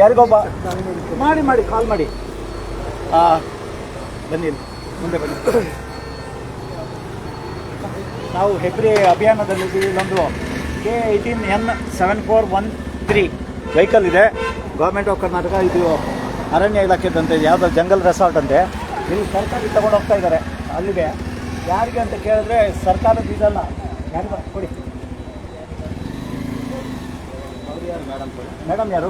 ಯಾರಿಗೊಬ್ಬ ಮಾಡಿ ಕಾಲ್ ಮಾಡಿ. ಬನ್ನಿ ಮುಂದೆ ಬನ್ನಿ. ನಾವು ಹೆಬ್ರಿ ಅಭಿಯಾನದಲ್ಲಿ ಇಲ್ಲೊಂದು K18N7413 ವೆಹಿಕಲ್ ಇದೆ. ಗೌರ್ಮೆಂಟ್ ಆಫ್ ಕರ್ನಾಟಕ, ಇದು ಅರಣ್ಯ ಇಲಾಖೆದಂತೆ, ಯಾವುದೋ ಜಂಗಲ್ ರೆಸಾರ್ಟ್ ಅಂತೆ. ಇಲ್ಲಿ ಸರ್ಕಾರಿ ತಗೊಂಡು ಹೋಗ್ತಾ ಇದ್ದಾರೆ ಅಲ್ಲಿಗೆ. ಯಾರಿಗೆ ಅಂತ ಕೇಳಿದ್ರೆ ಸರ್ಕಾರದ ಇದಲ್ಲ, ಯಾರಿಗ ಕೊಡಿ. ಮೇಡಮ್ ಯಾರು?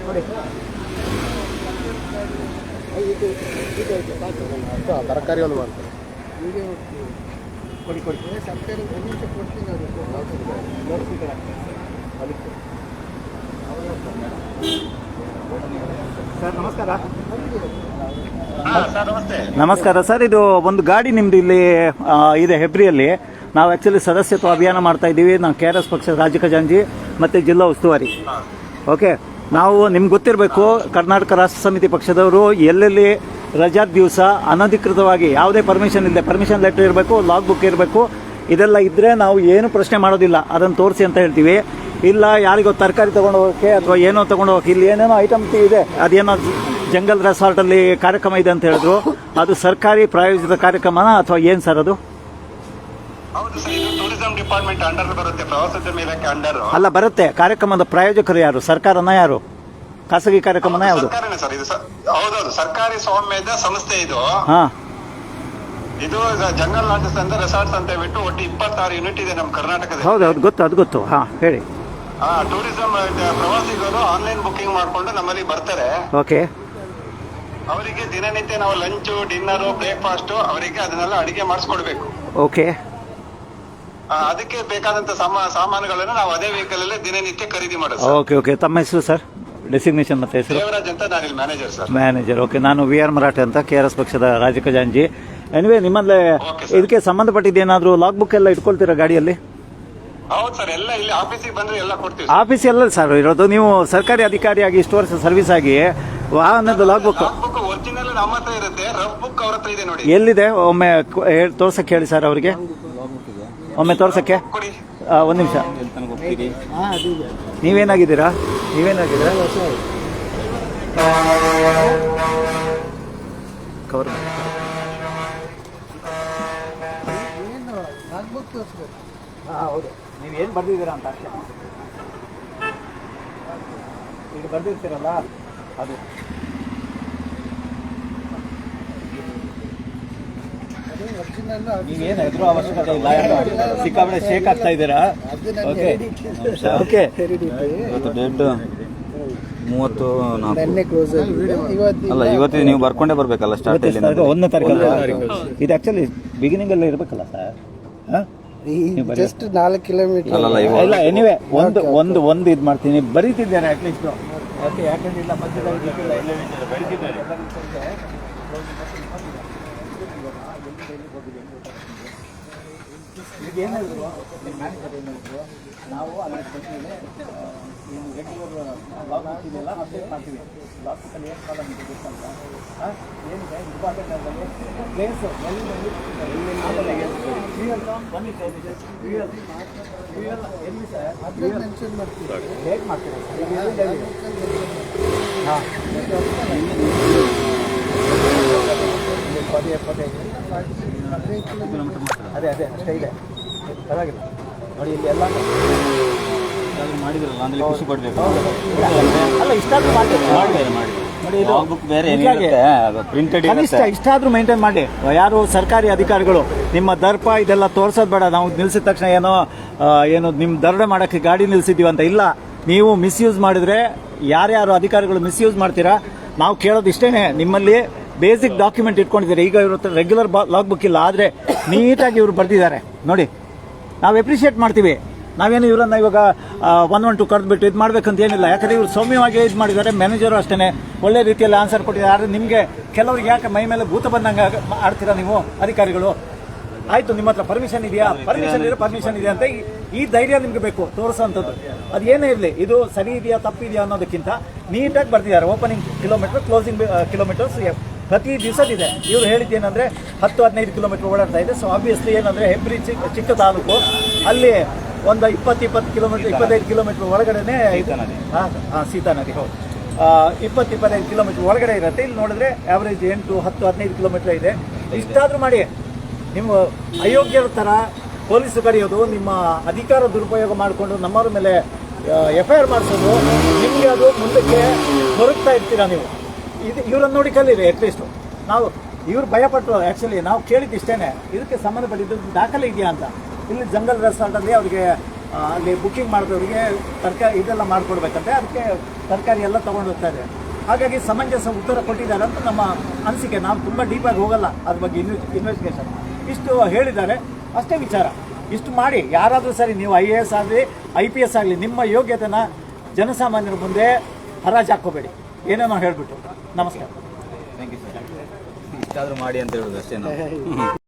ಕೊಡಿ. ತರಕಾರಿ ಒಂದು ಮಾಡ್ತಾರೆ. ಕೊಡಿ ಸರ್ ನಮಸ್ಕಾರ. ನಮಸ್ಕಾರ ಸರ್, ಇದು ಒಂದು ಗಾಡಿ ನಿಮ್ಮದು ಇಲ್ಲಿ ಇದೆ ಹೆಬ್ರಿಯಲ್ಲಿ. ನಾವು ಆ್ಯಕ್ಚುಲಿ ಸದಸ್ಯತ್ವ ಅಭಿಯಾನ ಮಾಡ್ತಾ ಇದ್ದೀವಿ. ನಾವು KRS ಪಕ್ಷದ ರಾಜ್ಯ ಖಜಾಂಚಿ ಮತ್ತು ಜಿಲ್ಲಾ ಉಸ್ತುವಾರಿ. ಓಕೆ, ನಾವು ನಿಮ್ಗೆ ಗೊತ್ತಿರಬೇಕು, ಕರ್ನಾಟಕ ರಾಷ್ಟ್ರ ಸಮಿತಿ ಪಕ್ಷದವರು ಎಲ್ಲೆಲ್ಲಿ ರಜಾ ದಿವಸ ಅನಧಿಕೃತವಾಗಿ ಯಾವುದೇ ಪರ್ಮಿಷನ್ ಇಲ್ಲದೆ, ಪರ್ಮಿಷನ್ ಲೆಟರ್ ಇರಬೇಕು, ಲಾಗ್ ಬುಕ್ ಇರಬೇಕು, ಇದೆಲ್ಲ ಇದ್ದರೆ ನಾವು ಏನು ಪ್ರಶ್ನೆ ಮಾಡೋದಿಲ್ಲ, ಅದನ್ನು ತೋರಿಸಿ ಅಂತ ಹೇಳ್ತೀವಿ. ಇಲ್ಲ ಯಾರಿಗೋ ತರಕಾರಿ ತೊಗೊಂಡು ಹೋಗೋಕ್ಕೆ ಅಥವಾ ಏನೋ ತೊಗೊಂಡು ಹೋಗೋಕ್ಕೆ, ಇಲ್ಲಿ ಏನೇನೋ ಐಟಮ್ ಇದೆ, ಅದೇನೋ ಜಂಗಲ್ ರೆಸಾರ್ಟಲ್ಲಿ ಕಾರ್ಯಕ್ರಮ ಇದೆ ಅಂತ ಹೇಳಿದ್ರು. ಅದು ಸರ್ಕಾರಿ ಪ್ರಾಯೋಜಿತ ಕಾರ್ಯಕ್ರಮನ ಅಥವಾ ಏನು ಸರ್ ಅದು? ಟೂರಿಸಂ ಡಿಪಾರ್ಟ್ಮೆಂಟ್ ಅಂಡರ್ ಬರುತ್ತೆ, ಪ್ರವಾಸೋದ್ಯಮ ಇಲಾಖೆ ಅಂಡರ್ ಅಲ್ಲ ಬರುತ್ತೆ. ಕಾರ್ಯಕ್ರಮದ ಪ್ರಾಯೋಜಕರು ಯಾರು? ಸರ್ಕಾರನ ಯಾರು? ಖಾಸಗಿ ಕಾರ್ಯಕ್ರಮನ ಯಾವುದು? ಸರ್ ಇದು ಹೌದೌದು, ಸರ್ಕಾರಿ ಸ್ವಾಮ್ಯದ ಸಂಸ್ಥೆ ಇದು. ಇದು ಜಂಗಲ್ ಲಾಡ್ಜಸ್ ಅಂತ ರೆಸಾರ್ಟ್ಸ್ ಅಂತ ಹೇಳ್ಬಿಟ್ಟು ಒಟ್ಟು 26 ಯೂನಿಟ್ ಇದೆ ನಮ್ಮ ಕರ್ನಾಟಕದಲ್ಲಿ. ಹೌದೌದು, ಗೊತ್ತು, ಅದು ಗೊತ್ತು. ಹೇಳಿ. ಟೂರಿಸಂ ಪ್ರವಾಸಿಗರು ಆನ್ಲೈನ್ ಬುಕಿಂಗ್ ಮಾಡ್ಕೊಂಡು ನಮ್ಮಲ್ಲಿ ಬರ್ತಾರೆ. ಓಕೆ. ಅವರಿಗೆ ದಿನನಿತ್ಯ ನಾವು ಲಂಚ್, ಡಿನ್ನರ್, ಬ್ರೇಕ್ಫಾಸ್ಟ್ ಅವರಿಗೆ ಅದನ್ನೆಲ್ಲ ಅಡಿಗೆ ಮಾಡಿಸ್ಕೊಡ್ಬೇಕು. ಓಕೆ. ಅದಕ್ಕೆ ಬೇಕಾದಂತ ಸಾಮಾನುಗಳನ್ನು ನಾವು ಅದೇ ವೆಹಿಕಲ್ ಅಲ್ಲೇ ದಿನನಿತ್ಯ ಖರೀದಿ ಮಾಡೋದು. ಓಕೆ. ತಮ್ಮ ಹೆಸರು ಸರ್? ಡೆಸಿಗ್ನೇಷನ್ ಮತ್ತೆ ಹೆಸರು? ದೇವರಾಜ್ ಅಂತ, ನಾನು ಇಲ್ಲಿ ಮ್ಯಾನೇಜರ್ ಸರ್. ಮ್ಯಾನೇಜರ್. ಓಕೆ. ನಾನು VR ಮರಾಠೆ ಅಂತ, KRS ಪಕ್ಷದ ರಾಜ್ಯ ಖಜಾಂಚಿ. ಎನಿವೇ, ನಿಮ್ಮಲ್ಲೇ ಇದಕ್ಕೆ ಸಂಬಂಧಪಟ್ಟಿದ್ದೇನಾದ್ರೂ ಲಾಗ್ ಬುಕ್ ಎಲ್ಲ ಇಟ್ಕೊಳ್ತೀರಾ ಗಾಡಿಯಲ್ಲಿ? ಹೌದು ಸರ್, ಎಲ್ಲ ಇಲ್ಲಿ ಆಫೀಸಿಗೆ ಬಂದ್ರೆ ಎಲ್ಲ ಕೊಡ್ತೀವಿ. ಆಫೀಸ್ ಎಲ್ಲ ಸರ್ ಇರೋದು? ನೀವು ಸರ್ಕಾರಿ ಅಧಿಕಾರಿಯಾಗಿ ಇಷ್ಟು ವರ್ಷ ಸರ್ವಿಸ್ ಆಗಿ ವಾಹನದ ಲಾಗ್ ಬುಕ್ ಒರಿಜಿನಲ್ ನಮ್ಮ ಹತ್ರ ಇರುತ್ತೆ, ರಫ್ ಬುಕ್ ಅವ್ರ ಹತ್ರ ಇದೆ ನೋಡಿ. ಎಲ್ಲಿದೆ? ಒಮ್ಮೆ ತೋರ್ಸಕ್ಕೆ ಹೇಳಿ ಸರ್ ಅವರಿಗೆ. ಒಮ್ಮೆ ತೋರ್ಸಕ್ಕೆ ಒಂದು ನಿಮಿಷ. ನೀವೇನಾಗಿದ್ದೀರಾ? ಕವರ್ ಹೌದು. ನೀವೇನು ಬರ್ದಿದ್ದೀರಾ ಅಂತ ಅಷ್ಟೇ. ಈಗ ಬರ್ದಿರ್ತೀರಲ್ಲ ಅದು. ನೀವೇನು ಎದುರು ಅವಶ್ಯಕತೆ ಇಲ್ಲ. ಸಿಕ್ಕಾಪಟ್ಟೆ ಶೇಕ್ ಆಗ್ತಾ ಇದ್ದೀರಾ? ಓಕೆ. ಇವತ್ತು ಡೇಟ್ 34 ಅಲ್ಲ, ಇವತ್ತು ನೀವು ಬರ್ಕೊಂಡೇ ಬರ್ಬೇಕಲ್ಲ ಸ್ಟಾರ್ಟ್. 1ನೇ ತಾರೀಕು. ಇದು ಆಕ್ಚುಲಿ ಬಿಗಿನಿಂಗ್ ಎಲ್ಲ ಇರ್ಬೇಕಲ್ಲ ಸರ್? ಜಸ್ಟ್ 4 ಕಿಲೋಮೀಟರ್ ಇಲ್ಲ. ಎನಿವೆ, ಒಂದು ಇದು ಮಾಡ್ತೀನಿ, ಬರೀತಿದ್ದೇನೆ ಅಟ್ಲೀಸ್ಟ್. ಓಕೆ. ಯಾಕಂದ್ರೆ ಇಲ್ಲ ಮಧ್ಯದಲ್ಲಿ ಬರೀತಿದ್ದಾರೆ. ಈಗ ಏನಾದ್ರು ಮ್ಯಾನೇಜರ್ ಏನಾದ್ರು ನಾವು ಅಲ್ಲಿ ಬಂದಮೇಲೆ ರೆಗ್ಯುಲರ್ ಲಾಗ್ ಬುಕ್ ಇದೆಲ್ಲ ಅಪ್ಡೇಟ್ ಮಾಡ್ತೀವಿ. ಲಾಗ್ ಬುಕ್ಕಲ್ಲಿ ಏನು ಪ್ರಾಬ್ಲಮ್ ಇದೆ ಗೊತ್ತಂತ, ಏನಿದೆ ಇಂಪಾರ್ಟೆಂಟ್ ಆಗಲಿ ಪ್ಲೇಸು ಎಲ್ಲಿ ಸರ್ ಮೆನ್ಷನ್ ಮಾಡ್ತೀವಿ, ಡೇಟ್ ಮಾಡ್ತೀವಿ ಸರ್. ಹಾಂ, ಅದೇ ಅಷ್ಟೇ ಇದೆ. ಪರವಾಗಿಲ್ಲ ನೋಡಿ, ಇಲ್ಲಿ ಎಲ್ಲ ಮಾಡಿದ್ರಲ್ಲ ಅಂದ್ರೆ ಖುಷಿ ಪಡ್ಬೇಕು. ಅಲ್ಲ, ಇಷ್ಟಾದ್ರೂ ಮಾಡಿ ನೋಡಿ. ಇದು ಪ್ರಿಂಟೆಡ್ ಇಷ್ಟಾದ್ರೂ ಮೇಂಟೈನ್ ಮಾಡಿ. ಯಾರು ಸರ್ಕಾರಿ ಅಧಿಕಾರಿಗಳು ನಿಮ್ಮ ದರ್ಪ ಇದೆಲ್ಲ ತೋರ್ಸೋದು ಬೇಡ. ನಾವು ನಿಲ್ಸಿದ ತಕ್ಷಣ ಏನು ನಿಮ್ಮ ದರೋಡೆ ಮಾಡೋಕ್ಕೆ ಗಾಡಿ ನಿಲ್ಸಿದ್ದೀವಿ ಅಂತ ಇಲ್ಲ. ನೀವು ಮಿಸ್ಯೂಸ್ ಮಾಡಿದ್ರೆ, ಯಾರ್ಯಾರು ಅಧಿಕಾರಿಗಳು ಮಿಸ್ಯೂಸ್ ಮಾಡ್ತೀರಾ, ನಾವು ಕೇಳೋದು ಇಷ್ಟೇನೆ. ನಿಮ್ಮಲ್ಲಿ ಬೇಸಿಕ್ ಡಾಕ್ಯುಮೆಂಟ್ ಇಟ್ಕೊಂಡಿದ್ದಾರೆ. ಈಗ ಇವ್ರ ಹತ್ರ ರೆಗ್ಯುಲರ್ ಲಾಗ್ ಬುಕ್ ಇಲ್ಲ, ಆದರೆ ನೀಟಾಗಿ ಇವರು ಬರೆದಿದ್ದಾರೆ ನೋಡಿ. ನಾವು ಅಪ್ರಿಷಿಯೇಟ್ ಮಾಡ್ತೀವಿ. ನಾವೇನು ಇವರನ್ನು ಇವಾಗ 112 ಕರೆದ್ಬಿಟ್ಟು ಇದು ಮಾಡ್ಬೇಕಂತ ಏನಿಲ್ಲ. ಯಾಕಂದರೆ ಇವರು ಸೌಮ್ಯವಾಗಿ ಇದು ಮಾಡಿದ್ದಾರೆ. ಮ್ಯಾನೇಜರು ಅಷ್ಟೇ ಒಳ್ಳೆ ರೀತಿಯಲ್ಲಿ ಆನ್ಸರ್ ಕೊಟ್ಟಿದ್ದಾರೆ. ಆದರೆ ನಿಮಗೆ ಕೆಲವರಿಗೆ ಯಾಕೆ ಮೈ ಮೇಲೆ ಭೂತ ಬಂದಂಗೆ ಆಡ್ತೀರಾ ನೀವು ಅಧಿಕಾರಿಗಳು? ಆಯಿತು, ನಿಮ್ಮ ಹತ್ರ ಪರ್ಮಿಷನ್ ಇದೆಯಾ? ಪರ್ಮಿಷನ್ ಇದೆ ಅಂತ ಈ ಧೈರ್ಯ ನಿಮಗೆ ಬೇಕು ತೋರಿಸೋಂಥದ್ದು. ಅದು ಏನೇ ಇರಲಿ, ಇದು ಸರಿ ಇದೆಯಾ ತಪ್ಪಿದೆಯಾ ಅನ್ನೋದಕ್ಕಿಂತ ನೀಟಾಗಿ ಬರ್ತಿದ್ದಾರೆ. ಓಪನಿಂಗ್ ಕಿಲೋಮೀಟರ್, ಕ್ಲೋಸಿಂಗ್ ಕಿಲೋಮೀಟರ್ಸ್ ಪ್ರತಿ ದಿವಸದಿದೆ. ಇವರು ಹೇಳಿದ್ದೇನೆಂದರೆ 10-15 ಕಿಲೋಮೀಟರ್ ಓಡಾಡ್ತಾ ಇದೆ. ಸೊ ಆಬ್ವಿಯಸ್ಲಿ ಏನಂದರೆ ಹೆಬ್ರಿ ಚಿಕ್ಕ ತಾಲೂಕು, ಅಲ್ಲಿ ಒಂದು 20 ಕಿಲೋಮೀಟರ್ 25 ಕಿಲೋಮೀಟರ್ ಒಳಗಡೆನೆ ಸೀತಾ ನದಿ 20-25 ಕಿಲೋಮೀಟರ್ ಒಳಗಡೆ ಇರುತ್ತೆ. ಇಲ್ಲಿ ನೋಡಿದ್ರೆ ಆವ್ರೇಜ್ 8-10-15 ಕಿಲೋಮೀಟರ್ ಇದೆ. ಇಷ್ಟಾದರೂ ಮಾಡಿ ನಿಮ್ಮ ಅಯೋಗ್ಯರ ಥರ ಪೊಲೀಸರು ಕರೆಯೋದು, ನಿಮ್ಮ ಅಧಿಕಾರ ದುರುಪಯೋಗ ಮಾಡಿಕೊಂಡು ನಮ್ಮವ್ರ ಮೇಲೆ FIR ಮಾಡಿಸೋದು, ನಿಮಗೆ ಅದು ಮುಂದಕ್ಕೆ ದೊರಕ್ತಾ ಇರ್ತೀರಾ ನೀವು. ಇವರನ್ನು ನೋಡಿ ಕಲೀರಿ. ಅಟ್ಲೀಸ್ಟು ನಾವು ಇವ್ರು ಭಯಪಟ್ಟರು. ಆ್ಯಕ್ಚುಲಿ ನಾವು ಕೇಳಿದ್ದು ಇಷ್ಟೇ, ಇದಕ್ಕೆ ಸಂಬಂಧಪಟ್ಟಿದ್ದು ದಾಖಲೆ ಇದೆಯಾ ಅಂತ. ಇಲ್ಲಿ ಜಂಗಲ್ ರೆಸಾರ್ಟಲ್ಲಿ ಅವರಿಗೆ ಅಲ್ಲಿ ಬುಕ್ಕಿಂಗ್ ಮಾಡಿದವರಿಗೆ ತರಕಾರಿ ಇದೆಲ್ಲ ಮಾಡಿಕೊಡ್ಬೇಕಂತೆ, ಅದಕ್ಕೆ ತರಕಾರಿ ಎಲ್ಲ ತೊಗೊಂಡು ಹೋಗ್ತಾ ಇದೆ. ಹಾಗಾಗಿ ಸಮಂಜಸ ಉತ್ತರ ಕೊಟ್ಟಿದ್ದಾರೆ ಅಂತ ನಮ್ಮ ಅನಿಸಿಕೆ. ನಾವು ತುಂಬ ಡೀಪಾಗಿ ಹೋಗಲ್ಲ ಅದ್ರ ಬಗ್ಗೆ ಇನ್ವೆಸ್ಟಿಗೇಷನ್. ಇಷ್ಟು ಹೇಳಿದ್ದಾರೆ ಅಷ್ಟೇ ವಿಚಾರ. ಇಷ್ಟು ಮಾಡಿ ಯಾರಾದರೂ ಸರಿ, ನೀವು IAS ಆಗಲಿ IPS ಆಗಲಿ, ನಿಮ್ಮ ಯೋಗ್ಯತೆನ ಜನಸಾಮಾನ್ಯರ ಮುಂದೆ ಹರಾಜು ಹಾಕ್ಕೋಬೇಡಿ, ಏನೇನೋ ಹೇಳಿಬಿಟ್ಟು. ನಮಸ್ಕಾರ. Thank you sir. ಇಷ್ಟಾದರೂ ಮಾಡಿ ಅಂತ ಹೇಳೋದು ಅಷ್ಟೇ ನಾವು.